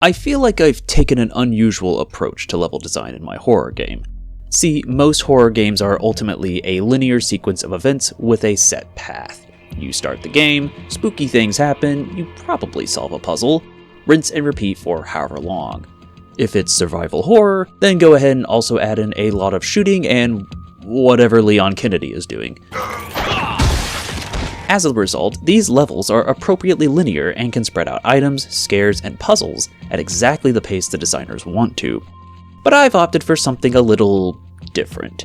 I feel like I've taken an unusual approach to level design in my horror game. See, most horror games are ultimately a linear sequence of events with a set path. You start the game, spooky things happen, you probably solve a puzzle, rinse and repeat for however long. If it's survival horror, then go ahead and also add in a lot of shooting and whatever Leon Kennedy is doing. As a result, these levels are appropriately linear and can spread out items, scares, and puzzles at exactly the pace the designers want to. But I've opted for something a little different.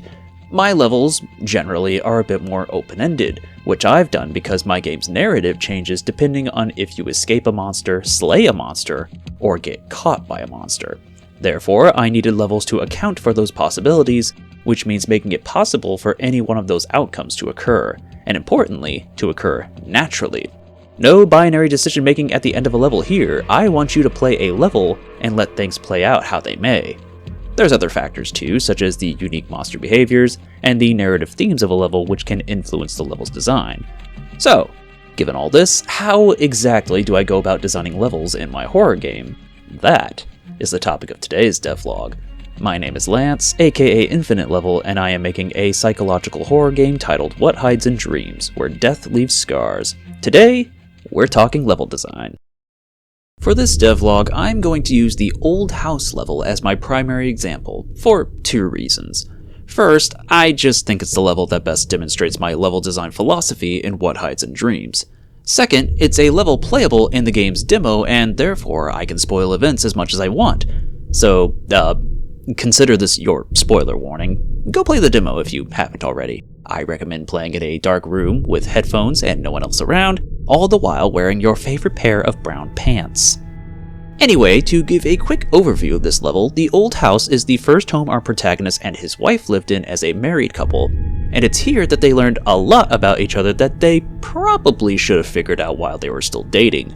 My levels, generally, are a bit more open-ended, which I've done because my game's narrative changes depending on if you escape a monster, slay a monster, or get caught by a monster. Therefore, I needed levels to account for those possibilities, which means making it possible for any one of those outcomes to occur, and importantly, to occur naturally. No binary decision making at the end of a level here. I want you to play a level and let things play out how they may. There's other factors too, such as the unique monster behaviors and the narrative themes of a level, which can influence the level's design. So, given all this, how exactly do I go about designing levels in my horror game? That is the topic of today's devlog. My name is Lance, aka Infinite Level, and I am making a psychological horror game titled What Hides in Dreams, Where Death Leaves Scars. Today, we're talking level design. For this devlog, I'm going to use the Old House level as my primary example, for two reasons. First, I just think it's the level that best demonstrates my level design philosophy in What Hides in Dreams. Second, it's a level playable in the game's demo, and therefore I can spoil events as much as I want. So, consider this your spoiler warning. Go play the demo if you haven't already. I recommend playing in a dark room with headphones and no one else around, all the while wearing your favorite pair of brown pants. Anyway, to give a quick overview of this level, the Old House is the first home our protagonist and his wife lived in as a married couple, and it's here that they learned a lot about each other that they probably should have figured out while they were still dating.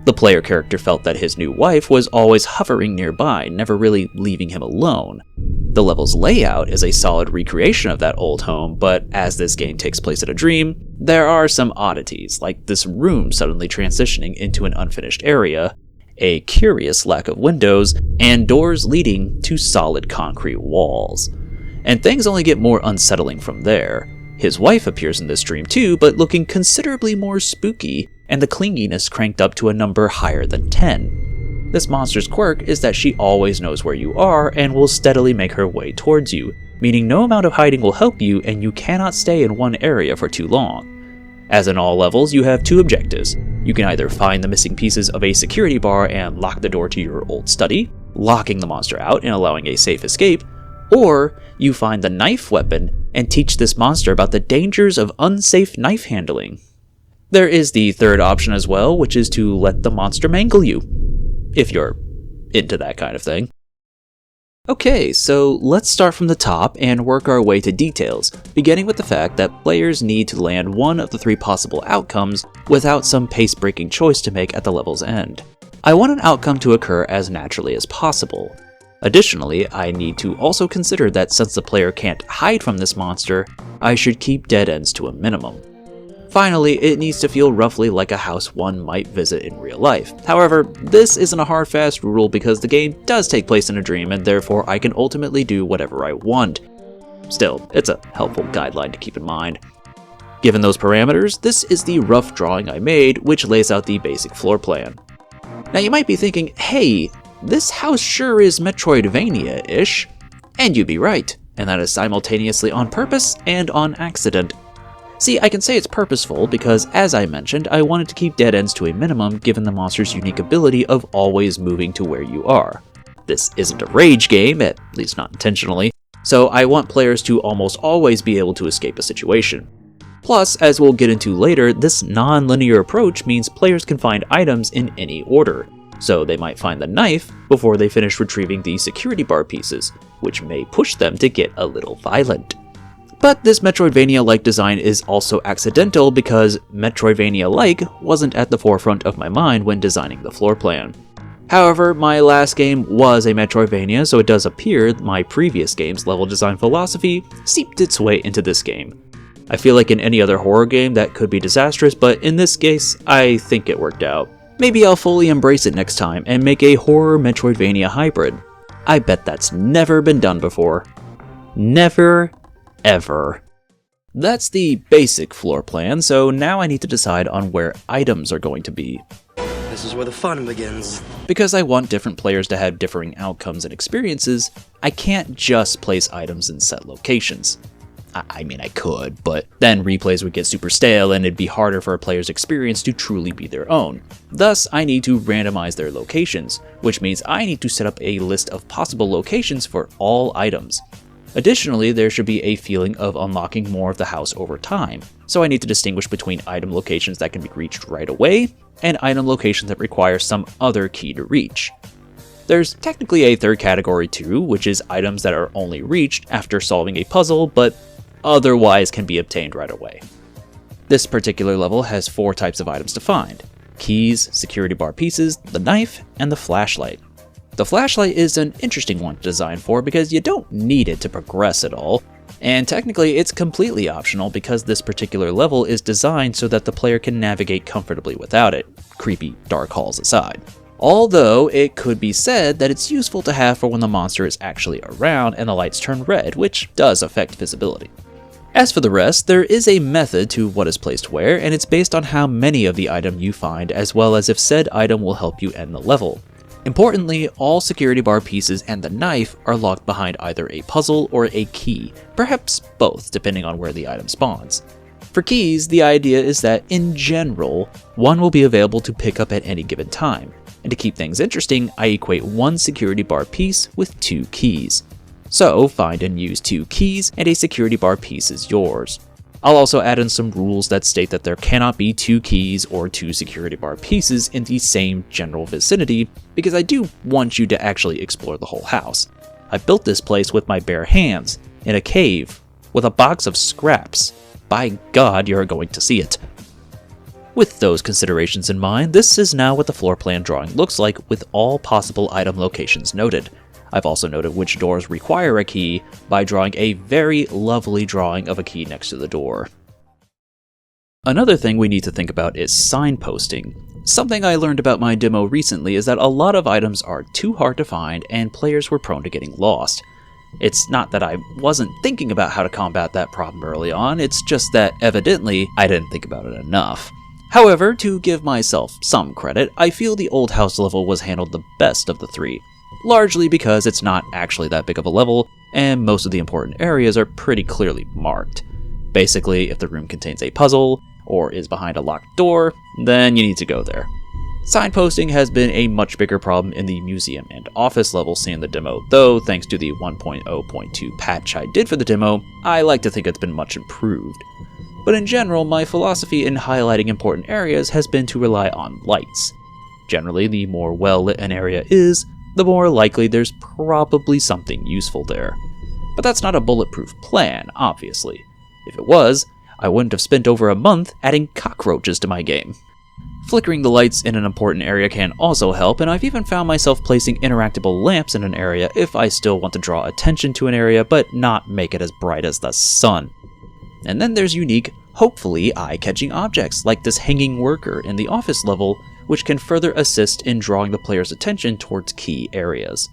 The player character felt that his new wife was always hovering nearby, never really leaving him alone. The level's layout is a solid recreation of that old home, but as this game takes place in a dream, there are some oddities, like this room suddenly transitioning into an unfinished area, a curious lack of windows, and doors leading to solid concrete walls. And things only get more unsettling from there. His wife appears in this dream too, but looking considerably more spooky, and the clinginess cranked up to a number higher than 10. This monster's quirk is that she always knows where you are and will steadily make her way towards you, meaning no amount of hiding will help you and you cannot stay in one area for too long. As in all levels, you have two objectives. You can either find the missing pieces of a security bar and lock the door to your old study, locking the monster out and allowing a safe escape, or you find the knife weapon and teach this monster about the dangers of unsafe knife handling. There is the third option as well, which is to let the monster mangle you, if you're into that kind of thing. Okay, so let's start from the top and work our way to details, beginning with the fact that players need to land one of the three possible outcomes without some pace-breaking choice to make at the level's end. I want an outcome to occur as naturally as possible. Additionally, I need to also consider that since the player can't hide from this monster, I should keep dead ends to a minimum. Finally, it needs to feel roughly like a house one might visit in real life. However, this isn't a hard fast rule because the game does take place in a dream and therefore I can ultimately do whatever I want. Still, it's a helpful guideline to keep in mind. Given those parameters, this is the rough drawing I made, which lays out the basic floor plan. Now you might be thinking, hey, this house sure is Metroidvania-ish. And you'd be right, and that is simultaneously on purpose and on accident. See, I can say it's purposeful because, as I mentioned, I wanted to keep dead ends to a minimum given the monster's unique ability of always moving to where you are. This isn't a rage game, at least not intentionally, so I want players to almost always be able to escape a situation. Plus, as we'll get into later, this non-linear approach means players can find items in any order, so they might find the knife before they finish retrieving the security bar pieces, which may push them to get a little violent. But this Metroidvania-like design is also accidental because Metroidvania-like wasn't at the forefront of my mind when designing the floor plan. However, my last game was a Metroidvania, so it does appear my previous game's level design philosophy seeped its way into this game. I feel like in any other horror game that could be disastrous, but in this case, I think it worked out. Maybe I'll fully embrace it next time and make a horror Metroidvania hybrid. I bet that's never been done before. Never, ever. That's the basic floor plan, so now I need to decide on where items are going to be. This is where the fun begins. Because I want different players to have differing outcomes and experiences, I can't just place items in set locations. I mean, I could, but then replays would get super stale and it'd be harder for a player's experience to truly be their own. Thus, I need to randomize their locations, which means I need to set up a list of possible locations for all items. Additionally, there should be a feeling of unlocking more of the house over time, so I need to distinguish between item locations that can be reached right away and item locations that require some other key to reach. There's technically a third category too, which is items that are only reached after solving a puzzle, but otherwise can be obtained right away. This particular level has 4 types of items to find: keys, security bar pieces, the knife, and the flashlight. The flashlight is an interesting one to design for because you don't need it to progress at all, and technically it's completely optional because this particular level is designed so that the player can navigate comfortably without it, creepy dark halls aside. Although it could be said that it's useful to have for when the monster is actually around and the lights turn red, which does affect visibility. As for the rest, there is a method to what is placed where, and it's based on how many of the item you find as well as if said item will help you end the level. Importantly, all security bar pieces and the knife are locked behind either a puzzle or a key, perhaps both depending on where the item spawns. For keys, the idea is that in general, one will be available to pick up at any given time, and to keep things interesting, I equate 1 security bar piece with 2 keys. So find and use 2 keys and a security bar piece is yours. I'll also add in some rules that state that there cannot be 2 keys or 2 security bar pieces in the same general vicinity, because I do want you to actually explore the whole house. I built this place with my bare hands, in a cave, with a box of scraps. By God, you're going to see it. With those considerations in mind, this is now what the floor plan drawing looks like with all possible item locations noted. I've also noted which doors require a key by drawing a very lovely drawing of a key next to the door. Another thing we need to think about is signposting. Something I learned about my demo recently is that a lot of items are too hard to find and players were prone to getting lost. It's not that I wasn't thinking about how to combat that problem early on, it's just that evidently I didn't think about it enough. However, to give myself some credit, I feel the old house level was handled the best of the 3. Largely because it's not actually that big of a level, and most of the important areas are pretty clearly marked. Basically, if the room contains a puzzle, or is behind a locked door, then you need to go there. Signposting has been a much bigger problem in the museum and office level seen in the demo, though thanks to the 1.0.2 patch I did for the demo, I like to think it's been much improved. But in general, my philosophy in highlighting important areas has been to rely on lights. Generally, the more well lit an area is, the more likely there's probably something useful there. But that's not a bulletproof plan, obviously. If it was, I wouldn't have spent over a month adding cockroaches to my game. Flickering the lights in an important area can also help, and I've even found myself placing interactable lamps in an area if I still want to draw attention to an area but not make it as bright as the sun. And then there's unique, hopefully eye-catching objects like this hanging worker in the office level, which can further assist in drawing the player's attention towards key areas.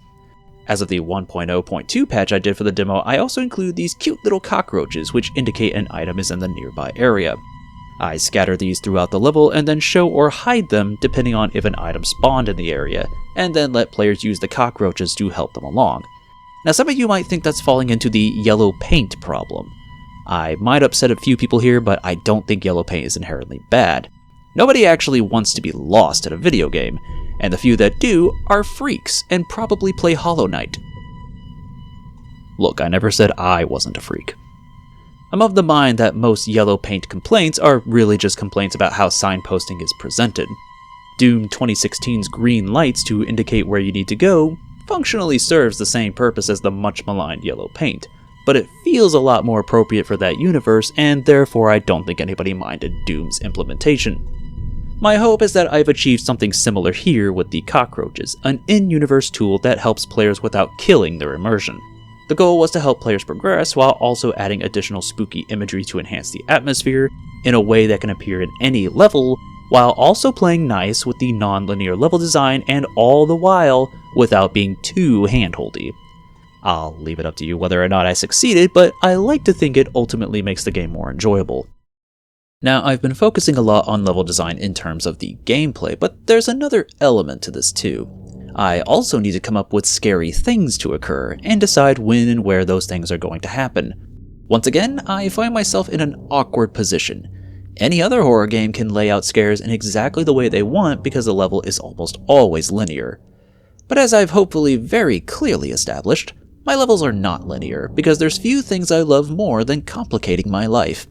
As of the 1.0.2 patch I did for the demo, I also include these cute little cockroaches which indicate an item is in the nearby area. I scatter these throughout the level and then show or hide them depending on if an item spawned in the area, and then let players use the cockroaches to help them along. Now some of you might think that's falling into the yellow paint problem. I might upset a few people here, but I don't think yellow paint is inherently bad. Nobody actually wants to be lost at a video game, and the few that do are freaks and probably play Hollow Knight. Look, I never said I wasn't a freak. I'm of the mind that most yellow paint complaints are really just complaints about how signposting is presented. Doom 2016's green lights to indicate where you need to go functionally serves the same purpose as the much maligned yellow paint, but it feels a lot more appropriate for that universe, and therefore I don't think anybody minded Doom's implementation. My hope is that I've achieved something similar here with the cockroaches, an in-universe tool that helps players without killing their immersion. The goal was to help players progress while also adding additional spooky imagery to enhance the atmosphere in a way that can appear in any level while also playing nice with the non-linear level design and all the while without being too handholdy. I'll leave it up to you whether or not I succeeded, but I like to think it ultimately makes the game more enjoyable. Now, I've been focusing a lot on level design in terms of the gameplay, but there's another element to this too. I also need to come up with scary things to occur and decide when and where those things are going to happen. Once again, I find myself in an awkward position. Any other horror game can lay out scares in exactly the way they want because the level is almost always linear. But as I've hopefully very clearly established, my levels are not linear because there's few things I love more than complicating my life.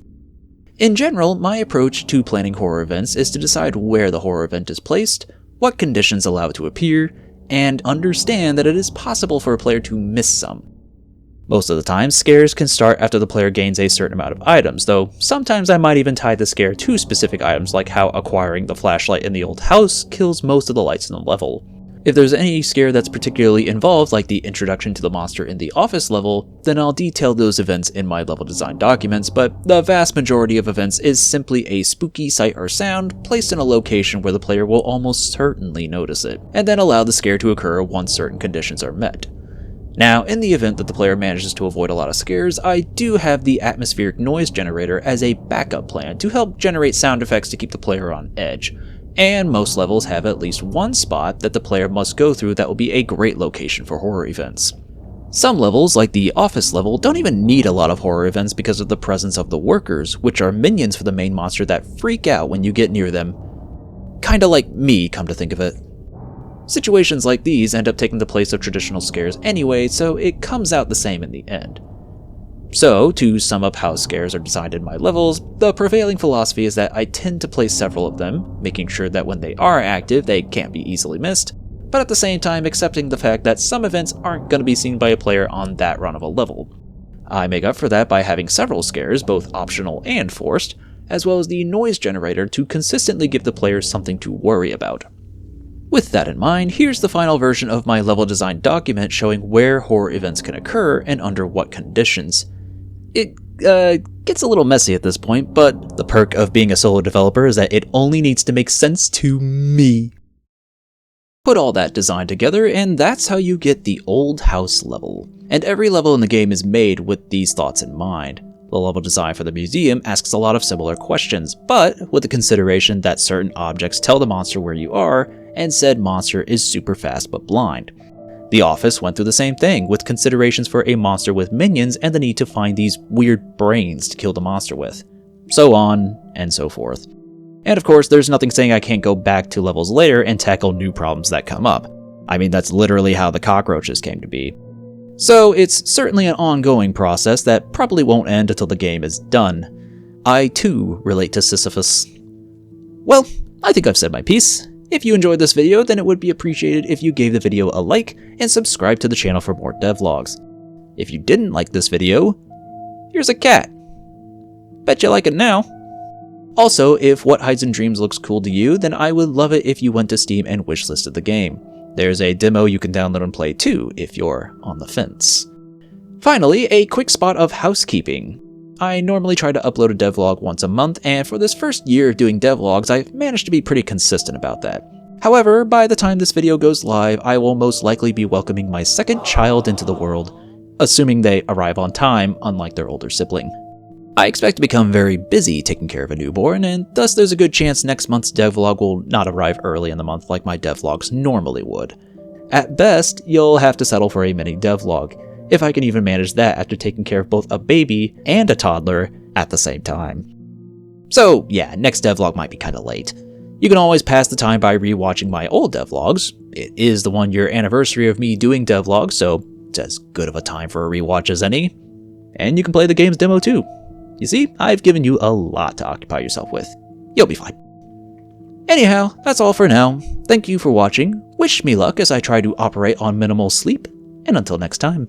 In general, my approach to planning horror events is to decide where the horror event is placed, what conditions allow it to appear, and understand that it is possible for a player to miss some. Most of the time, scares can start after the player gains a certain amount of items, though sometimes I might even tie the scare to specific items like how acquiring the flashlight in the old house kills most of the lights in the level. If there's any scare that's particularly involved, like the introduction to the monster in the office level, then I'll detail those events in my level design documents, but the vast majority of events is simply a spooky sight or sound placed in a location where the player will almost certainly notice it, and then allow the scare to occur once certain conditions are met. Now, in the event that the player manages to avoid a lot of scares, I do have the atmospheric noise generator as a backup plan to help generate sound effects to keep the player on edge. And most levels have at least one spot that the player must go through that will be a great location for horror events. Some levels, like the office level, don't even need a lot of horror events because of the presence of the workers, which are minions for the main monster that freak out when you get near them. Kinda like me, come to think of it. Situations like these end up taking the place of traditional scares anyway, so it comes out the same in the end. So, to sum up how scares are designed in my levels, the prevailing philosophy is that I tend to place several of them, making sure that when they are active, they can't be easily missed, but at the same time accepting the fact that some events aren't going to be seen by a player on that run of a level. I make up for that by having several scares, both optional and forced, as well as the noise generator to consistently give the player something to worry about. With that in mind, here's the final version of my level design document showing where horror events can occur and under what conditions. It gets a little messy at this point, but the perk of being a solo developer is that it only needs to make sense to me. Put all that design together, and that's how you get the old house level. And every level in the game is made with these thoughts in mind. The level design for the museum asks a lot of similar questions, but with the consideration that certain objects tell the monster where you are, and said monster is super fast but blind. The office went through the same thing, with considerations for a monster with minions and the need to find these weird brains to kill the monster with. So on, and so forth. And of course, there's nothing saying I can't go back to levels later and tackle new problems that come up. I mean, that's literally how the cockroaches came to be. So it's certainly an ongoing process that probably won't end until the game is done. I too relate to Sisyphus. Well, I think I've said my piece. If you enjoyed this video, then it would be appreciated if you gave the video a like and subscribe to the channel for more devlogs. If you didn't like this video, here's a cat. Bet you like it now. Also, if What Hides in Dreams looks cool to you, then I would love it if you went to Steam and wishlisted the game. There's a demo you can download and play too, if you're on the fence. Finally, a quick spot of housekeeping. I normally try to upload a devlog once a month, and for this first year of doing devlogs, I've managed to be pretty consistent about that. However, by the time this video goes live, I will most likely be welcoming my second child into the world, assuming they arrive on time, unlike their older sibling. I expect to become very busy taking care of a newborn, and thus there's a good chance next month's devlog will not arrive early in the month like my devlogs normally would. At best, you'll have to settle for a mini devlog, if I can even manage that after taking care of both a baby and a toddler at the same time. So yeah, next devlog might be kinda late. You can always pass the time by rewatching my old devlogs. It is the 1-year anniversary of me doing devlogs, so it's as good of a time for a rewatch as any. And you can play the game's demo too. You see, I've given you a lot to occupy yourself with. You'll be fine. Anyhow, that's all for now. Thank you for watching. Wish me luck as I try to operate on minimal sleep, and until next time.